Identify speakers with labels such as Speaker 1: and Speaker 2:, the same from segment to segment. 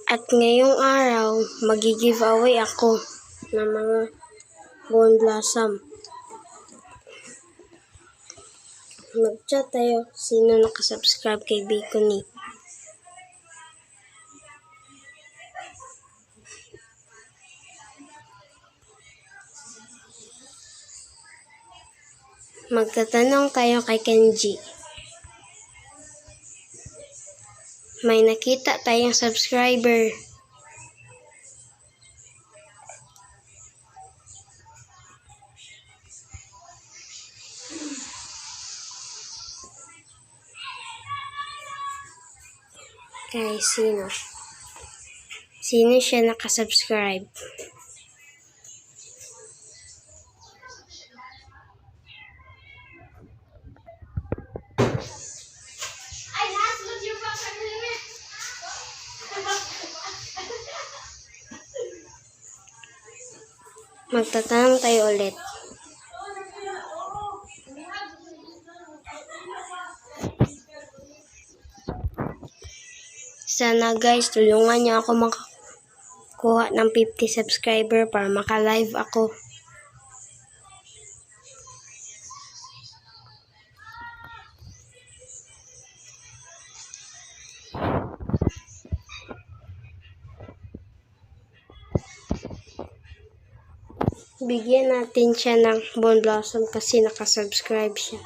Speaker 1: At ngayong araw, magi-giveaway ako ng mga bone blossom. Mag-chat tayo sino nakasubscribe kay Bicony. Magtatanong tayo kay Kenji. May nakita tayong subscriber. Kay sino? Sino siya nakasubscribe? Magtatanong tayo ulit. Sana guys, tulungan niyo ako makakuha ng 50 subscriber para maka-live ako. Bigyan natin siya ng bone blossom kasi nakasubscribe siya.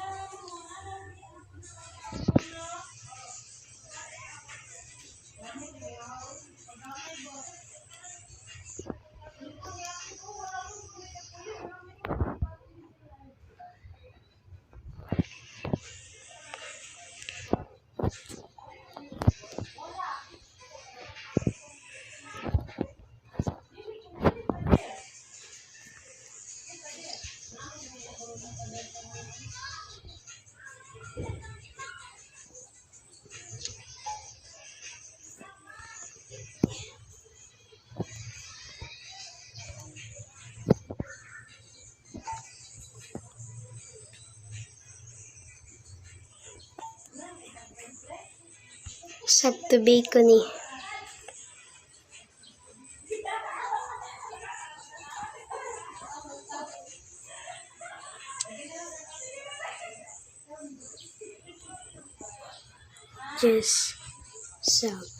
Speaker 1: Sub to Bicony. Just sub.